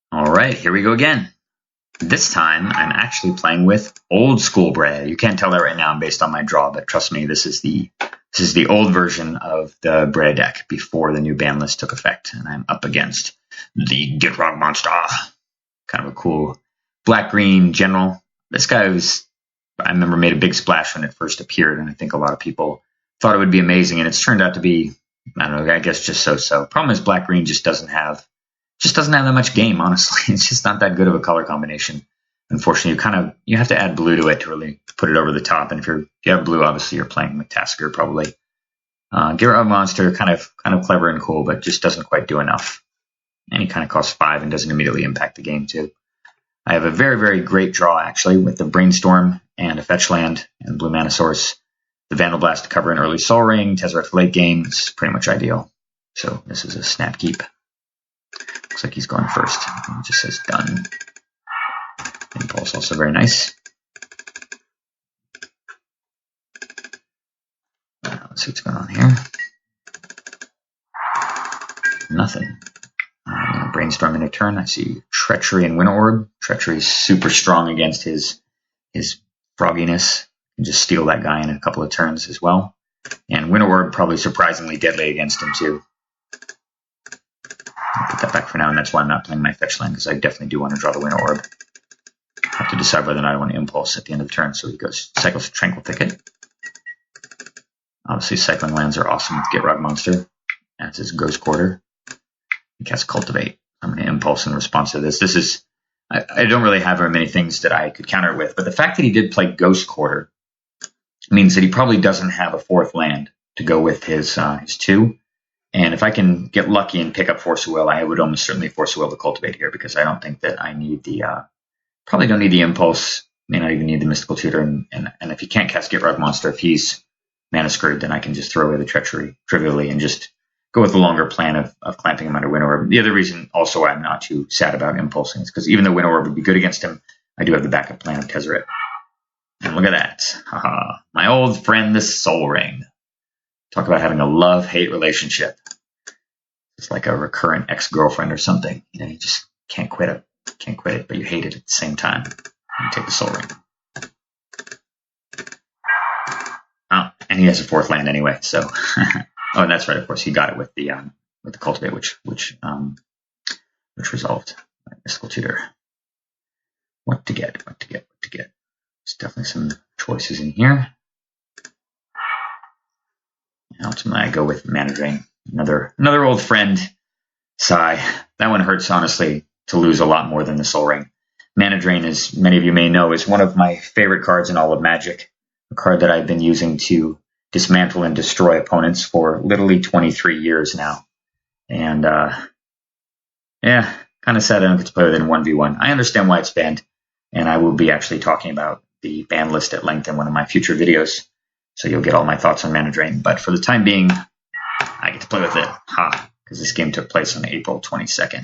All right, here we go again. This time, I'm actually playing with old school Breya. You can't tell that right now based on my draw, but trust me, this is the old version of the Breya deck before the new ban list took effect, and I'm up against the Gitrog monster. Kind of a cool black-green general. This guy I remember, made a big splash when it first appeared, and I think a lot of people thought it would be amazing, and it's turned out to be, I don't know, I guess just so-so. Problem is black-green just doesn't have that much game, honestly. It's just not that good of a color combination. Unfortunately, you have to add blue to it to really put it over the top. And if you have blue, obviously you're playing with Tasker probably. Gitrog monster, kind of clever and cool, but just doesn't quite do enough. And he kind of costs 5 and doesn't immediately impact the game too. I have a very, very great draw actually with the Brainstorm and a fetch land and blue mana source. The Vandal Blast to cover an early Soul Ring, Tezzeret for late game. It's pretty much ideal. So this is a snap keep. Looks like he's going first. It just says done. Impulse also very nice. Let's see what's going on here. Nothing. I'm going to brainstorm in a turn. I see Treachery and Winter Orb. Treachery is super strong against his frogginess. You can just steal that guy in a couple of turns as well. And Winter Orb probably surprisingly deadly against him too. I'll put that back for now, and that's why I'm not playing my fetch land, because I definitely do want to draw the Winter Orb. I have to decide whether or not I want to impulse at the end of the turn. So he cycles Tranquil Thicket. Obviously, cycling lands are awesome with Gitrog monster, as is Ghost Quarter. He casts Cultivate. I'm going to impulse in response to this. I don't really have very many things that I could counter it with, but the fact that he did play Ghost Quarter means that he probably doesn't have a 4th land to go with his 2. And if I can get lucky and pick up Force of Will, I would almost certainly Force of Will to Cultivate here, because I don't think that I need probably don't need the Impulse, may not even need the Mystical Tutor, and if he can't cast Gitrog monster, if he's mana screwed, then I can just throw away the Treachery trivially and just go with the longer plan of clamping him under Winter Orb. The other reason also why I'm not too sad about impulsing is because even though Winter Orb would be good against him, I do have the backup plan of Tezzeret. And look at that. Haha. My old friend, the Soul Ring. Talk about having a love-hate relationship. It's like a recurrent ex-girlfriend or something. You just can't quit it. Can't quit it, but you hate it at the same time. You take the Soul Ring. Oh, and he has a 4th land anyway, so... Oh, and that's right. Of course, he got it with the Cultivate, which resolved. Mystical Tutor. What to get? There's definitely some choices in here. And ultimately, I go with Mana Drain. Another old friend. Sigh. That one hurts, honestly, to lose a lot more than the Soul Ring. Mana Drain, as many of you may know, is one of my favorite cards in all of Magic. A card that I've been using to dismantle and destroy opponents for literally 23 years now. And, yeah, kind of sad I don't get to play with it in 1v1. I understand why it's banned, and I will be actually talking about the ban list at length in one of my future videos, so you'll get all my thoughts on Mana Drain. But for the time being, I get to play with it. Because this game took place on April 22nd.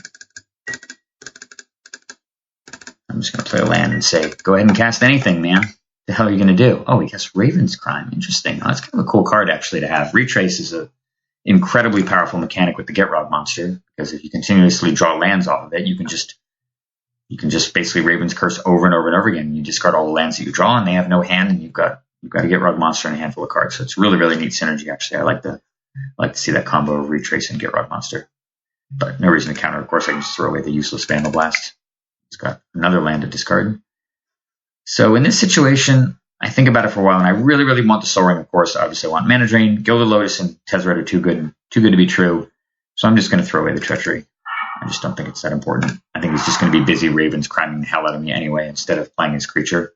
I'm just going to play a land and say, go ahead and cast anything, man. The hell are you going to do? Oh, he casts Raven's Crime. Interesting. Oh, that's kind of a cool card, actually, to have. Retrace is an incredibly powerful mechanic with the Gitrog monster, because if you continuously draw lands off of it, you can just basically Raven's Curse over and over and over again. You discard all the lands that you draw, and they have no hand, and you've got a Gitrog monster and a handful of cards. So it's really, really neat synergy, actually. I like to see that combo of Retrace and Gitrog monster. But no reason to counter. Of course, I can just throw away the useless Vandal Blast. It's got another land to discard. So in this situation, I think about it for a while, and I really, really want the Soul Ring, of course. Obviously, I want Mana Drain. Gilded Lotus and Tezzeret are too good to be true. So I'm just going to throw away the Treachery. I just don't think it's that important. I think he's just going to be busy Ravens criming the hell out of me anyway, instead of playing his creature.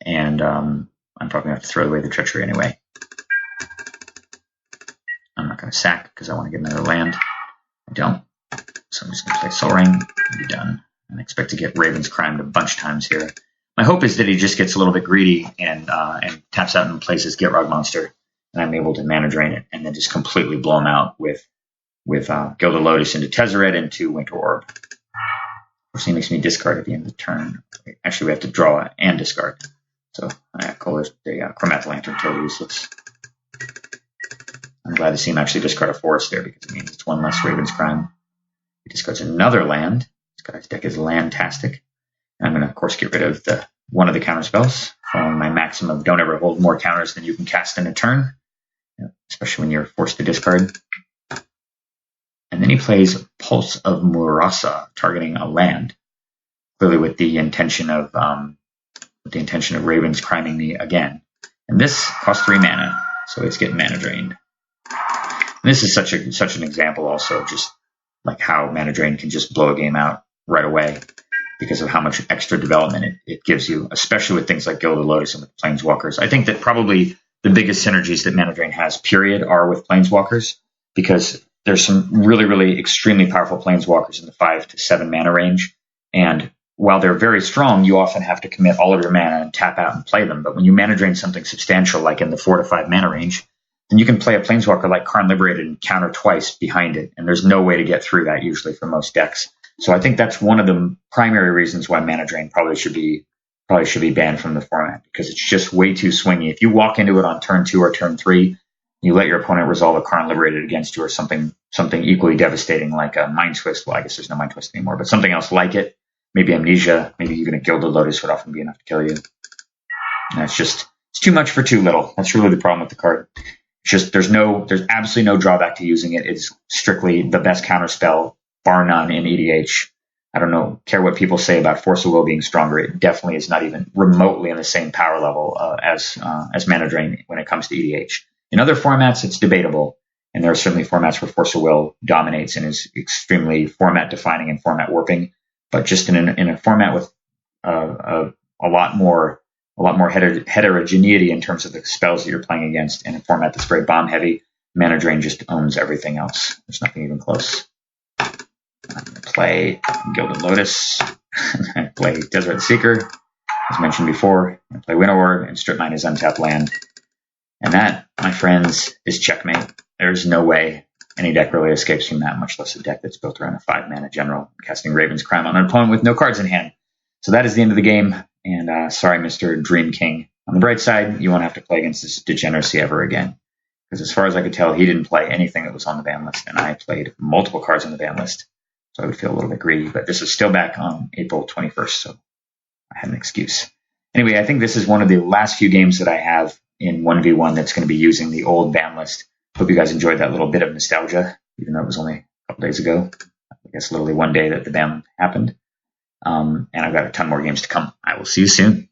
And I'm probably going to have to throw away the Treachery anyway. I'm not going to sack because I want to get another land. I don't. So I'm just going to play Soul Ring and be done. And I expect to get Ravens crimed a bunch of times here. My hope is that he just gets a little bit greedy and taps out and plays his Gitrog monster, and I'm able to Mana Drain it and then just completely blow him out with Gilded Lotus into Tezzeret into Winter Orb. Of course, he makes me discard at the end of the turn. Actually, we have to draw and discard. So I call it the Chromatic Lantern totally useless. I'm glad to see him actually discard a forest there, because it means it's one less Raven's Crime. He discards another land. guy's deck is Landtastic. And I'm going to, of course, get rid of one of the counter spells, following my maxim of don't ever hold more counters than you can cast in a turn, especially when you're forced to discard. And then he plays Pulse of Murasa, targeting a land, clearly with the intention of Ravens criming me again. And this costs 3 mana, so it's getting mana drained. And this is such an example also, just like how mana drain can just blow a game out right away because of how much extra development it gives you, especially with things like Gilded Lotus and with Planeswalkers. I think that probably the biggest synergies that mana drain has, period, are with Planeswalkers, because there's some really, really extremely powerful Planeswalkers in the 5 to 7 mana range. And while they're very strong, you often have to commit all of your mana and tap out and play them. But when you mana drain something substantial, like in the 4 to 5 mana range, then you can play a Planeswalker like Karn Liberated and counter twice behind it. And there's no way to get through that usually for most decks. So I think that's one of the primary reasons why mana drain probably should be banned from the format, because it's just way too swingy. If you walk into it on turn 2 or turn 3, you let your opponent resolve a Karn Liberated against you, or something equally devastating like a Mind Twist. Well, I guess there's no Mind Twist anymore, but something else like it. Maybe Amnesia, maybe even a Gilded Lotus would often be enough to kill you. And it's too much for too little. That's really the problem with the card. It's just there's absolutely no drawback to using it. It's strictly the best counter spell, bar none, in EDH. I don't care what people say about Force of Will being stronger. It definitely is not even remotely on the same power level as mana drain when it comes to EDH. In other formats, it's debatable, and there are certainly formats where Force of Will dominates and is extremely format defining and format warping. But just in a format with a lot more heterogeneity in terms of the spells that you're playing against, in a format that's very bomb heavy, mana drain just owns everything else. There's nothing even close. I'm going to play Gilded Lotus. I'm going to play Desert Seeker, as mentioned before. I'm going to play Winter Orb and strip mine his untapped land. And that, my friends, is checkmate. There's no way any deck really escapes from that, much less a deck that's built around a 5 mana general, casting Raven's Crime on an opponent with no cards in hand. So that is the end of the game. And sorry, Mr. Dream King. On the bright side, you won't have to play against this degeneracy ever again. Because as far as I could tell, he didn't play anything that was on the ban list, and I played multiple cards on the ban list. So I would feel a little bit greedy. But this is still back on April 21st, so I had an excuse. Anyway, I think this is one of the last few games that I have in 1v1 that's going to be using the old ban list. Hope you guys enjoyed that little bit of nostalgia, even though it was only a couple days ago. I guess literally one day that the ban happened. And I've got a ton more games to come. I will see you soon.